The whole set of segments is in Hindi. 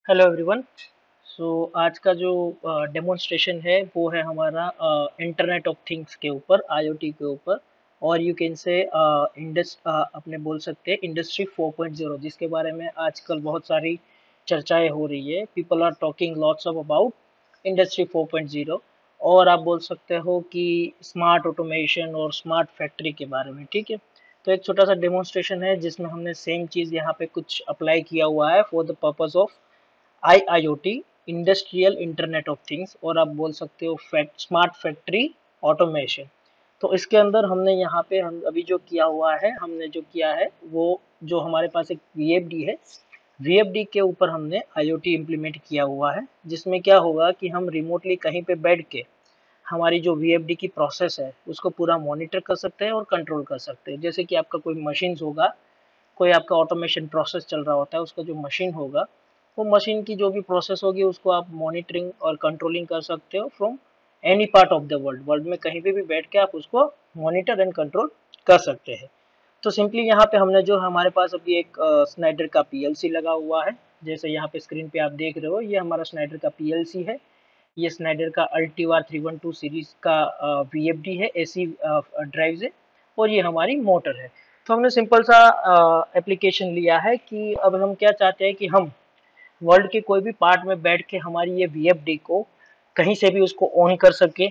Hello everyone. सो आज का जो डेमोन्स्ट्रेशन है वो है हमारा इंटरनेट ऑफ थिंग्स के ऊपर, आईओटी के ऊपर। और यू कैन से अपने बोल सकते हैं इंडस्ट्री 4.0, जिसके बारे में आजकल बहुत सारी चर्चाएं हो रही है। People are talking lots of about industry 4.0। और आप बोल सकते हो कि स्मार्ट ऑटोमेशन और स्मार्ट फैक्ट्री के बारे में। ठीक है, तो एक छोटा सा डेमोन्स्ट्रेशन है जिसमें हमने सेम चीज़ यहाँ पे कुछ अप्लाई किया हुआ है for the purpose of IIoT, industrial internet of things, और आप बोल सकते हो स्मार्ट फैक्ट्री ऑटोमेशन। तो इसके अंदर हमने यहाँ पे हम अभी जो किया हुआ है, हमने जो किया है वो जो हमारे पास एक VFD है, VFD के ऊपर हमने IoT इम्प्लीमेंट किया हुआ है, जिसमें क्या होगा कि हम रिमोटली कहीं पे बैठ के हमारी जो VFD की प्रोसेस है उसको पूरा मॉनिटर कर सकते हैं और कंट्रोल कर सकते हैं। जैसे कि आपका कोई मशीन होगा, कोई आपका ऑटोमेशन प्रोसेस चल रहा होता है, उसका जो मशीन होगा वो मशीन की जो भी प्रोसेस होगी उसको आप मॉनिटरिंग और कंट्रोलिंग कर सकते हो from any part of the world. World में कहीं पे भी बैठ के आप उसको मॉनिटर एंड कंट्रोल कर सकते हैं। तो सिंपली यहाँ पे हमने जो हमारे पास अभी एक स्नाइडर का PLC लगा हुआ है, जैसे यहाँ पे स्क्रीन पे आप देख रहे हो, ये हमारा स्नाइडर का PLC है। ये स्नाइडर का अल्टीवार 312 सीरीज का VFD है, AC ड्राइव है, और ये हमारी मोटर है। तो हमने सिंपल सा एप्लीकेशन लिया है कि अब हम क्या चाहते हैं कि हम वर्ल्ड के कोई भी पार्ट में बैठ के हमारी ये VFD को कहीं से भी उसको ऑन कर सके,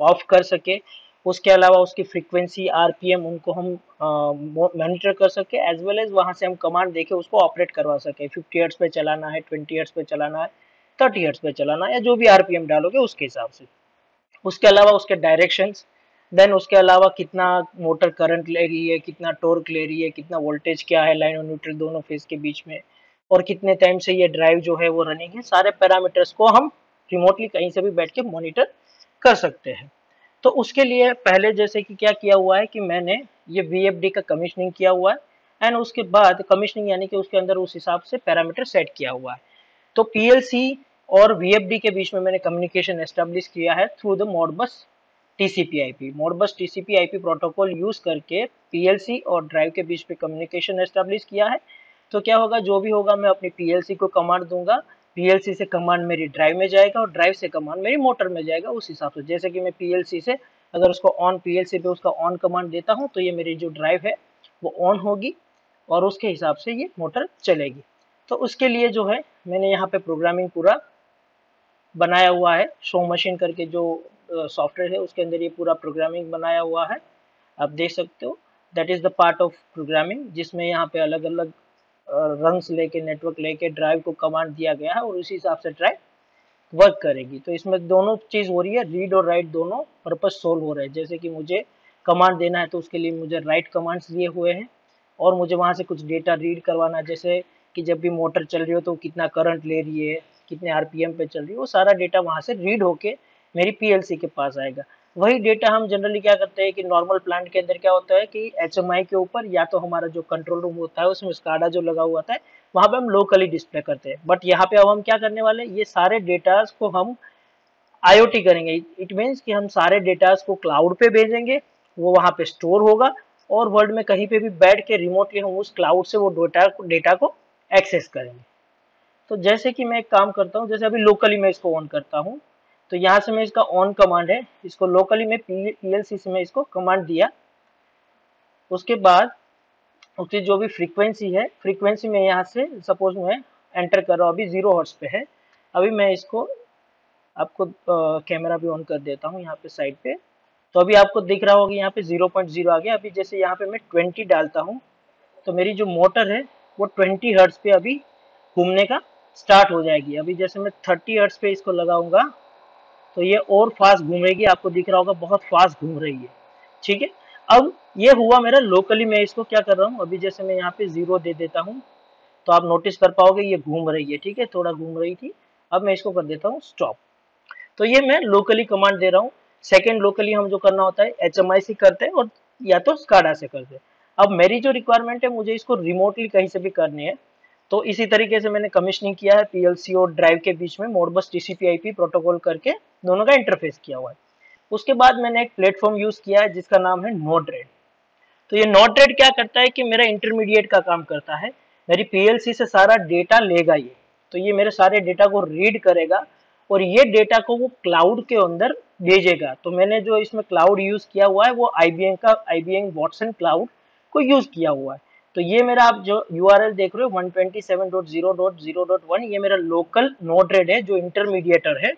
ऑफ कर सके। उसके अलावा उसकी फ्रीक्वेंसी, RPM उनको हम मॉनिटर कर सके, एज वेल एज वहाँ से हम कमांड देके उसको ऑपरेट करवा सके। 50 हर्ट्ज पे चलाना है, 20 हर्ट्ज पे चलाना है, 30 हर्ट्ज पे चलाना है, या जो भी RPM डालोगे उसके हिसाब से। उसके अलावा उसके डायरेक्शंस, देन उसके अलावा कितना मोटर करंट ले रही है, कितना टॉर्क ले रही है, कितना वोल्टेज क्या है लाइन और न्यूट्रल दोनों फेज के बीच में, और कितने टाइम से ये ड्राइव जो है वो रनिंग है, सारे पैरामीटर्स को हम रिमोटली कहीं से भी बैठ के मॉनिटर कर सकते हैं। तो उसके लिए पहले जैसे कि क्या किया हुआ है कि मैंने ये VFD का कमीशनिंग किया हुआ है, एंड उसके बाद कमीशनिंग यानी कि उसके अंदर उस हिसाब से पैरामीटर सेट किया हुआ है। तो PLC और VFD के बीच में मैंने कम्युनिकेशन एस्टेब्लिश किया है through the Modbus TCP/IP। Modbus TCP/IP protocol use करके PLC और ड्राइव के बीच में कम्युनिकेशन एस्टेब्लिश किया है। तो क्या होगा, जो भी होगा मैं अपनी PLC को कमांड दूंगा, PLC से कमांड मेरी ड्राइव में जाएगा और ड्राइव से कमांड मेरी मोटर में जाएगा। उस हिसाब से जैसे कि मैं PLC से अगर उसको ऑन, PLC पे उसका ऑन कमांड देता हूँ तो ये मेरी जो ड्राइव है वो ऑन होगी और उसके हिसाब से ये मोटर चलेगी। तो उसके लिए जो है मैंने यहाँ पे प्रोग्रामिंग पूरा बनाया हुआ है। शो मशीन करके जो सॉफ्टवेयर है उसके अंदर ये पूरा प्रोग्रामिंग बनाया हुआ है, आप देख सकते हो। That is the part of programming, जिसमें यहाँ पे अलग अलग रंग्स लेके, नेटवर्क लेके ड्राइव को कमांड दिया गया है और उसी हिसाब से ड्राइव वर्क करेगी। तो इसमें दोनों चीज हो रही है, रीड और राइट दोनों पर्पज सोल्व हो रहे हैं। जैसे कि मुझे कमांड देना है तो उसके लिए मुझे राइट कमांड्स दिए हुए हैं, और मुझे वहां से कुछ डेटा रीड करवाना है, जैसे कि जब भी मोटर चल रही हो तो कितना करंट ले रही है, कितने RPM पे चल रही है, वो सारा डेटा वहां से रीड होके मेरी PLC के पास आएगा। वही डेटा हम जनरली क्या करते हैं कि नॉर्मल प्लांट के अंदर क्या होता है कि HMI के ऊपर या तो हमारा जो कंट्रोल रूम होता है उसमें SCADA जो लगा हुआ होता है वहां पे हम लोकली डिस्प्ले करते हैं। बट यहाँ पे अब हम क्या करने वाले हैं, ये सारे डेटास को हम IoT करेंगे। इट मीन्स कि हम सारे डेटास को क्लाउड पे भेजेंगे, वो वहां पे स्टोर होगा, और वर्ल्ड में कहीं पे भी बैठ के रिमोटली हम उस क्लाउड से वो डेटा को एक्सेस करेंगे। तो जैसे कि मैं एक काम करता हूँ, जैसे अभी लोकली मैं इसको ऑन करता हूँ, तो यहाँ से मैं इसका ऑन कमांड है, इसको लोकली में PLC से मैं इसको कमांड दिया। उसके बाद उसकी जो भी फ्रीक्वेंसी है, फ्रीक्वेंसी में यहाँ से सपोज मैं एंटर कर रहा हूँ, अभी 0 हर्ट्ज पे है। अभी मैं इसको आपको कैमरा भी ऑन कर देता हूँ यहाँ पे साइड पे। तो अभी आपको दिख रहा होगा यहाँ पे 0.0 आ गया। अभी जैसे यहाँ पे मैं 20 डालता हूँ तो मेरी जो मोटर है वो 20 हर्ट्ज पे अभी घूमने का स्टार्ट हो जाएगी। अभी जैसे मैं 30 हर्ट्ज पे इसको लगाऊंगा तो ये और फास्ट घूमेगी, आपको दिख रहा होगा बहुत फास्ट घूम रही है। ठीक है, अब ये हुआ मेरा लोकली, मैं इसको क्या कर रहा हूँ, अभी जैसे मैं यहाँ पे 0 दे देता हूँ तो आप नोटिस कर पाओगे ये घूम रही है। ठीक है, थोड़ा घूम रही थी, अब मैं इसको कर देता हूँ स्टॉप। तो ये मैं लोकली कमांड दे रहा हूँ। सेकंड लोकली हम जो करना होता है HMI से करते हैं और या तो SCADA से करते हैं। अब मेरी जो रिक्वायरमेंट है मुझे इसको रिमोटली कहीं से भी करनी है, तो इसी तरीके से मैंने कमीशनिंग किया है, PLC और ड्राइव के बीच में मॉडबस TCP/IP प्रोटोकॉल करके दोनों का इंटरफेस किया हुआ है। उसके बाद मैंने एक प्लेटफॉर्म यूज किया है जिसका नाम है Node-RED। तो ये Node-RED क्या करता है कि मेरा इंटरमीडिएट का काम करता है, मेरी PLC से सारा डेटा लेगा ये, तो ये मेरे सारे डेटा को रीड करेगा और ये डेटा को वो क्लाउड के अंदर भेजेगा। तो मैंने जो इसमें क्लाउड यूज किया हुआ है वो आईबीएम वॉटसन क्लाउड को यूज किया हुआ है। तो ये मेरा आप जो यूआरएल देख रहे हो 127.0.0.1 ये मेरा लोकल नोड-रेड है जो इंटरमीडिएटर है।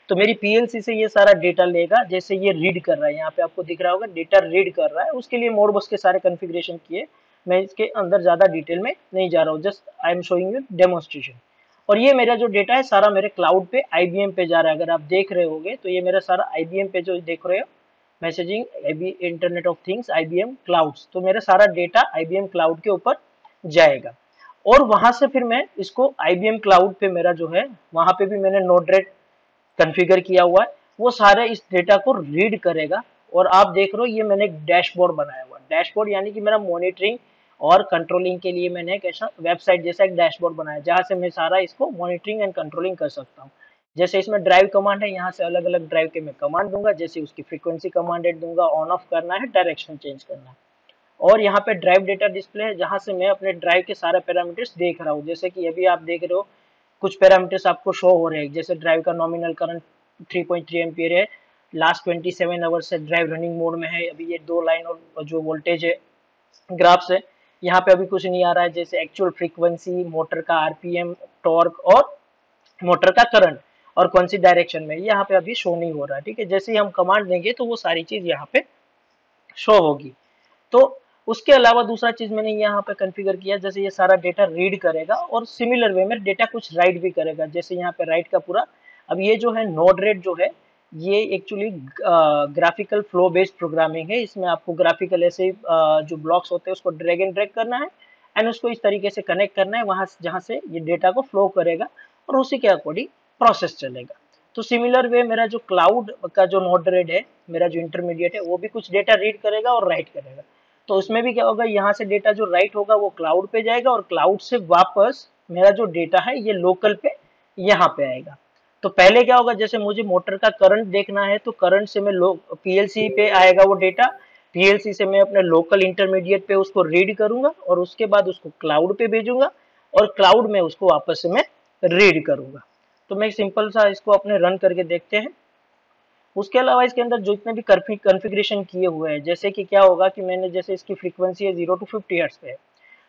तो मेरी पीएलसी से ये सारा डेटा लेगा, जैसे ये रीड कर रहा है, यहाँ पे आपको दिख रहा होगा डेटा रीड कर रहा है, उसके लिए मोडबस के सारे कॉन्फ़िगरेशन किए। मैं इसके अंदर ज्यादा डिटेल में नहीं जा रहा हूँ, just I am showing you demonstration. और ये मेरा जो डेटा है सारा मेरे क्लाउड पे आईबीएम पे जा रहा है। अगर आप देख रहे होगे तो ये मेरा सारा आईबीएम पे जो देख रहे हो messaging internet of things IBM clouds, तो मेरा सारा डेटा आईबीएम क्लाउड के ऊपर जाएगा। और वहां से फिर मैं इसको आईबीएम क्लाउड पे मेरा जो है वहां पे भी मैंने नोड-रेड कॉन्फ़िगर किया हुआ है, वो सारे इस डेटा को रीड करेगा। और आप देख रहे हो ये मैंने एक डैशबोर्ड बनाया हुआ है। डैशबोर्ड यानी कि मेरा मॉनिटरिंग और कंट्रोलिंग के लिए मैंने एक ऐसा वेबसाइट जैसा एक डैशबोर्ड बनाया जहां से मैं सारा इसको मॉनिटरिंग एंड कंट्रोलिंग कर सकता हूँ। जैसे इसमें ड्राइव कमांड है, यहाँ से अलग अलग ड्राइव के मैं कमांड दूंगा, जैसे उसकी फ्रीक्वेंसी कमांडेड दूंगा, ऑन ऑफ करना है, डायरेक्शन चेंज करना है। और यहाँ पे ड्राइव डेटा डिस्प्ले है जहां से मैं अपने ड्राइव के सारे पैरामीटर्स देख रहा हूँ। जैसे कि अभी आप देख रहे हो कुछ पैरामीटर्स आपको शो हो रहे हैं, जैसे ड्राइव का नॉमिनल करंट 3.3 एम्पियर है, लास्ट 27 आवर से ड्राइव रनिंग मोड में है। अभी ये 2 लाइन और जो वोल्टेज है ग्राफ से यहाँ पे अभी कुछ नहीं आ रहा है, जैसे एक्चुअल फ्रीक्वेंसी, मोटर का आरपीएम, टॉर्क और मोटर का करंट और कौन सी डायरेक्शन में, यहाँ पे अभी शो नहीं हो रहा है। ठीक है, जैसे ही हम कमांड देंगे तो वो सारी चीज यहाँ पे शो होगी। तो उसके अलावा दूसरा चीज मैंने यहाँ पे कॉन्फ़िगर किया, जैसे ये सारा डेटा रीड करेगा और सिमिलर वे में डेटा कुछ राइट भी करेगा। जैसे यहाँ पे राइट का पूरा, अब ये जो है नोड-रेड जो है ये actually graphical flow based programming है। इसमें आपको ग्राफिकल ऐसे जो ब्लॉक्स होते हैं उसको ड्रैग एंड ड्रैग करना है एंड उसको इस तरीके से कनेक्ट करना है वहां जहां से ये डेटा को फ्लो करेगा और उसी के अकॉर्डिंग प्रोसेस चलेगा। तो सिमिलर वे मेरा जो क्लाउड का जो नोड-रेड है, मेरा जो इंटरमीडिएट है, वो भी कुछ डेटा रीड करेगा और राइट करेगा। तो उसमें भी क्या होगा, यहाँ से डेटा जो राइट होगा वो क्लाउड पे जाएगा और क्लाउड से वापस मेरा जो डेटा है ये लोकल पे यहाँ पे आएगा। तो पहले क्या होगा, जैसे मुझे मोटर का करंट देखना है तो करंट से मैं पीएलसी पे आएगा वो डेटा, पीएलसी से मैं अपने लोकल इंटरमीडिएट पे उसको रीड करूंगा और उसके बाद उसको क्लाउड पे भेजूंगा और क्लाउड में उसको वापस से मैं रीड करूंगा। तो मैं सिंपल सा इसको अपने रन करके देखते हैं। उसके अलावा इसके अंदर जितने भी कॉन्फ़िगरेशन किए हुए हैं, जैसे कि क्या होगा कि मैंने जैसे इसकी फ्रीक्वेंसी है 0 to 50 हर्ट्ज पे है,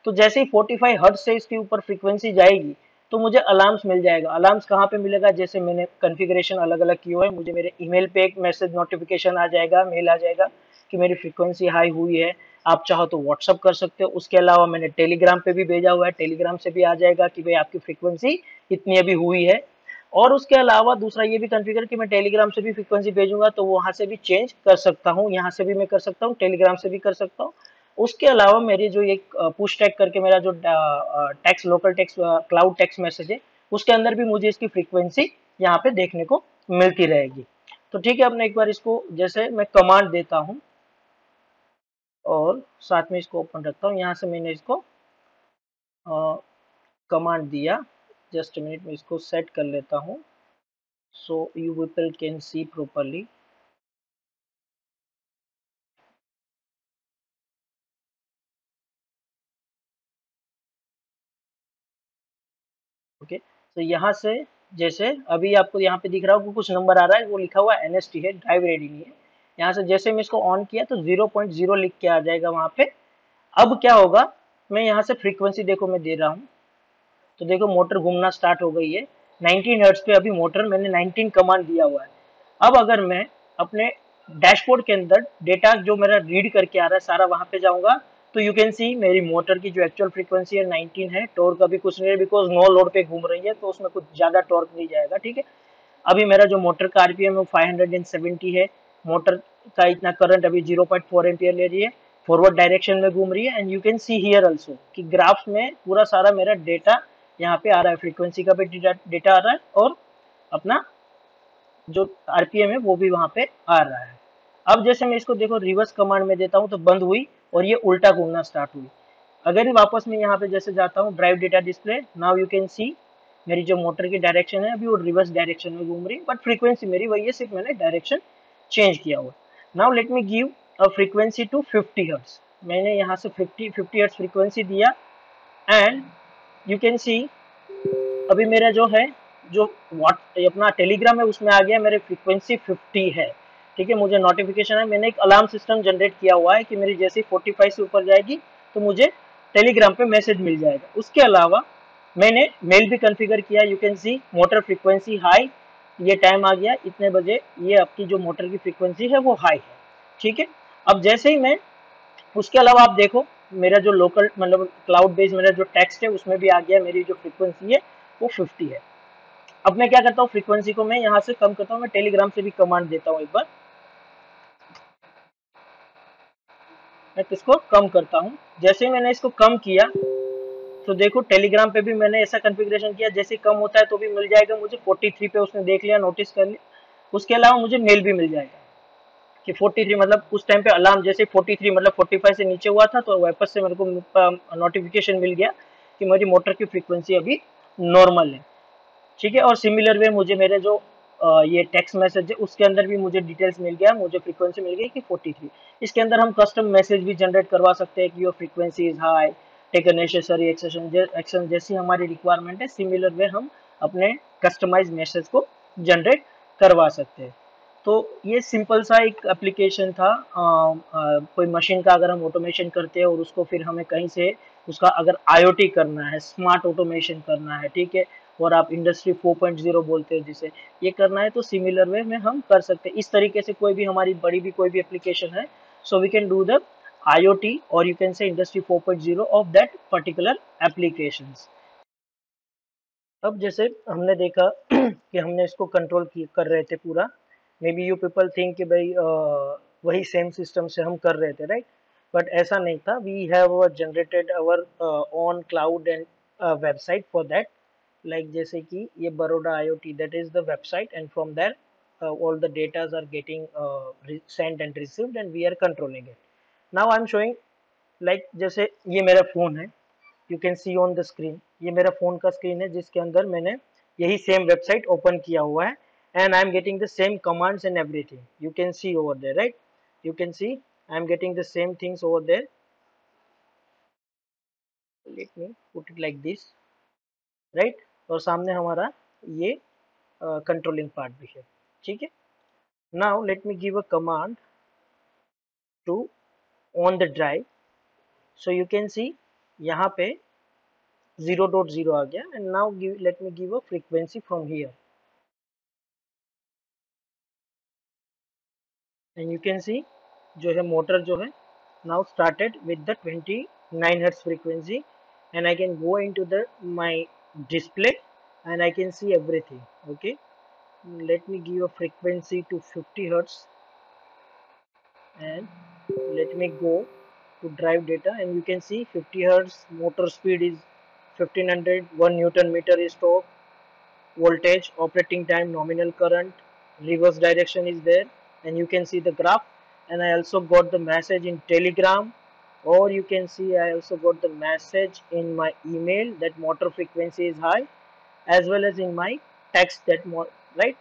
तो जैसे ही 45 हर्ट्ज से इसके ऊपर फ्रीक्वेंसी जाएगी तो मुझे अलार्म्स मिल जाएगा। अलार्म्स कहाँ पे मिलेगा, जैसे मैंने कॉन्फ़िगरेशन अलग अलग किए हुए हैं, मुझे मेरे ईमेल पे एक मैसेज नोटिफिकेशन आ जाएगा, मेल आ जाएगा कि मेरी फ्रीक्वेंसी हाई हुई है। आप चाहो तो व्हाट्सअप कर सकते हो। उसके अलावा मैंने टेलीग्राम पे भी भेजा हुआ है, टेलीग्राम से भी आ जाएगा कि भाई आपकी फ्रीक्वेंसी इतनी अभी हुई है। और उसके अलावा दूसरा ये भी कॉन्फ़िगर कि मैं टेलीग्राम से भी फ्रीक्वेंसी भेजूंगा तो वहां से भी चेंज कर सकता हूँ, यहाँ से भी मैं कर सकता हूँ, टेलीग्राम से भी कर सकता हूँ। उसके अलावा मेरी जो एक पुश टैग करके मेरा जो text local text cloud text message है उसके अंदर भी मुझे इसकी फ्रीक्वेंसी यहाँ पे देखने को मिलती रहेगी। तो ठीक है, अपने एक बार इसको जैसे मैं कमांड देता हूँ और साथ में इसको ओपन रखता हूँ, यहाँ से मैंने इसको कमांड दिया। जस्ट मिनट में इसको सेट कर लेता हूँ so you people can see properly. Okay, तो यहाँ से जैसे अभी आपको यहाँ पे दिख रहा होगा कुछ नंबर आ रहा है, वो लिखा हुआ एनएसटी है, ड्राइव रेडी नहीं है। यहाँ से जैसे मैं इसको ऑन किया तो 0.0 लिख के आ जाएगा वहां पे। अब क्या होगा, मैं यहाँ से फ्रीक्वेंसी देखो मैं दे रहा हूँ तो देखो मोटर घूमना स्टार्ट हो गई है 19 हर्ट्ज पे। अभी मोटर मैंने 19 कमांड दिया हुआ है। अब अगर मैं अपने डैशबोर्ड के अंदर डेटा जो मेरा रीड करके आ रहा है सारा वहां पे जाऊंगा तो यू कैन सी मेरी मोटर की जो एक्चुअल फ्रीक्वेंसी है 19 है, टॉर्क अभी कुछ नहीं है बिकॉज नो लोड पे घूम रही है तो उसमें कुछ ज्यादा टॉर्क नहीं जाएगा। ठीक है, अभी मेरा जो मोटर का आरपीएम है 570 है, मोटर का इतना करंट अभी 0.4 एम्पियर ले रही है, फॉरवर्ड डायरेक्शन में घूम रही है। And you can see here also कि ग्राफ्स में पूरा सारा मेरा डेटा यहाँ पे आ रहा है, फ्रीक्वेंसी का भी डेटा आ रहा है और अपना जो आरपीएम है वो भी वहां पे आ रहा है। अब जैसे मैं इसको देखो रिवर्स कमांड में देता हूँ तो बंद हुई और ये उल्टा घूमना स्टार्ट हुई। अगर वापस मैं यहाँ पे जैसे जाता हूँ drive data display, now you can सी मेरी जो मोटर की डायरेक्शन है अभी वो रिवर्स डायरेक्शन में घूम रही है, बट फ्रीक्वेंसी मेरी वही है, सिर्फ मैंने डायरेक्शन चेंज किया हुआ। Now let me give a frequency to 50 hertz. मैंने यहाँ से 50 हर्ट्ज फ्रीक्वेंसी दिया एंड यू कैन सी अभी मेरा जो है जो व्हाट अपना टेलीग्राम है उसमें आ गया मेरे फ्रीक्वेंसी 50 है, ठीक है। मुझे नोटिफिकेशन है, मैंने एक अलार्म सिस्टम जनरेट किया हुआ है कि मेरी जैसी 45 से ऊपर जाएगी तो मुझे टेलीग्राम पे मैसेज मिल जाएगा। उसके अलावा मैंने मेल भी कॉन्फ़िगर किया, you can C motor frequency high, ये टाइम आ गया इतने बजे, ये आपकी जो मोटर की फ्रीक्वेंसी है वो हाई है, ठीक है। अब जैसे ही मैं उसके अलावा आप देखो मेरा जो लोकल मतलब क्लाउड बेस्ड मेरा जो टेक्स्ट है उसमें भी आ गया मेरी जो फ्रीक्वेंसी है वो 50 है। अब मैं क्या करता हूँ, फ्रीक्वेंसी को मैं यहाँ से कम करता हूँ, मैं टेलीग्राम से भी कमांड देता हूँ, एक बार मैं इसको कम करता हूँ। जैसे ही मैंने इसको कम किया तो देखो टेलीग्राम पे भी मैंने ऐसा कॉन्फ़िगरेशन किया, जैसे कम होता है तो भी मिल जाएगा मुझे 43 पे, उसने देख लिया, नोटिस कर लिया। उसके अलावा मुझे मेल भी मिल जाएगा कि 43 मतलब उस टाइम पे अलार्म जैसे 43 मतलब 45 से नीचे हुआ था तो वापस से मेरे को नोटिफिकेशन मिल गया कि मेरी मोटर की फ्रीक्वेंसी अभी नॉर्मल है, ठीक है। और सिमिलर वे मुझे मेरे जो ये टेक्स्ट मैसेज है उसके अंदर भी मुझे डिटेल्स मिल गया, मुझे फ्रीक्वेंसी मिल गई कि 43। इसके अंदर हम कस्टम मैसेज भी जनरेट करवा सकते हैं कि your frequency is high, take a necessary action जैसी हमारी रिक्वायरमेंट है, सिमिलर वे हम अपने कस्टमाइज मैसेज को जनरेट करवा सकते हैं। तो ये सिंपल सा एक एप्लीकेशन था। कोई मशीन का अगर हम ऑटोमेशन करते हैं और उसको फिर हमें कहीं से उसका अगर आईओटी करना है, स्मार्ट ऑटोमेशन करना है, ठीक है, और आप इंडस्ट्री 4.0 बोलते हैं जिसे, ये करना है तो सिमिलर वे में हम कर सकते हैं। इस तरीके से कोई भी हमारी बड़ी भी कोई भी एप्लीकेशन है, so we can do the IOT और you can say industry 4.0 of that particular applications. अब जैसे हमने देखा कि हमने इसको कंट्रोल कर रहे थे पूरा, may be you people think कि भाई वही सेम सिस्टम से हम कर रहे थे, राइट, बट ऐसा नहीं था। We have generated our own cloud and website for that, like जैसे कि ये Baroda IoT, that is the website, and from there all the datas are getting sent and received and we are controlling it. Now I'm showing like जैसे ये मेरा फोन है, you can C on the screen, ये मेरा फोन का स्क्रीन है जिसके अंदर मैंने यही सेम वेबसाइट ओपन किया हुआ है and I am getting the same commands and everything, you can see over there, right, you can see I am getting the same things over there. Let me put it like this, right, और सामने हमारा ये कंट्रोलिंग पार्ट भी है, ठीक है। Now let me give a command to on the drive, so you can see यहाँ पे 0.0 आ गया and now let me give a frequency from here and you can see जो है मोटर जो है now started with the 29 hertz frequency and I can go into the my display and I can see everything, okay. Let me give a frequency to 50 hertz and let me go to drive data and you can see 50 hertz motor speed is 1500, 1 newton meter is torque, voltage, operating time, nominal current, reverse direction is there, and you can see the graph. And I also got the message in Telegram, or you can see I also got the message in my email that motor frequency is high, as well as in my text that right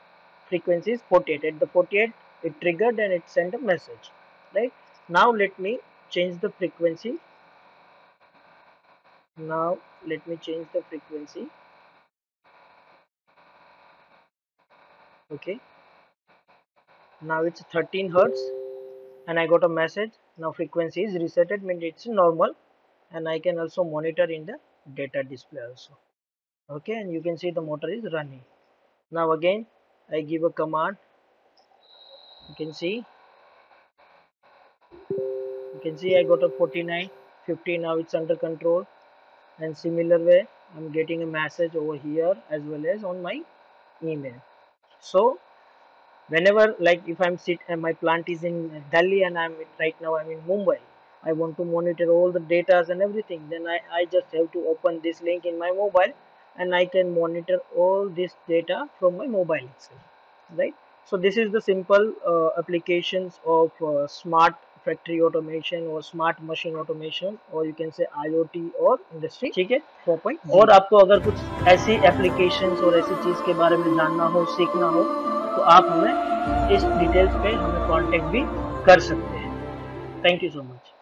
frequency is 48. At the 48 it triggered and it sent a message, right. Now let me change the frequency. Now let me change the frequency, okay. Now it's 13 hertz and I got a message now frequency is resetted, means it's normal, and I can also monitor in the data display also, okay. And you can see the motor is running. Now again I give a command, you can see I got a 49, 50, now it's under control, and similar way I'm getting a message over here as well as on my email. So whenever, like if I'm sit and my plant is in Delhi and right now I'm in Mumbai, I want to monitor all the data and everything, then I just have to open this link in my mobile and I can monitor all this data from my mobile itself, right. So this is the simple applications of smart factory automation or smart machine automation, or you can say IoT और इंडस्ट्री, ठीक है, 4.0। और आपको अगर कुछ ऐसी एप्लीकेशंस और ऐसी चीज़ के बारे में जानना हो, सीखना हो, तो आप हमें इस डिटेल्स पे हमें कांटेक्ट भी कर सकते हैं। Thank you so much.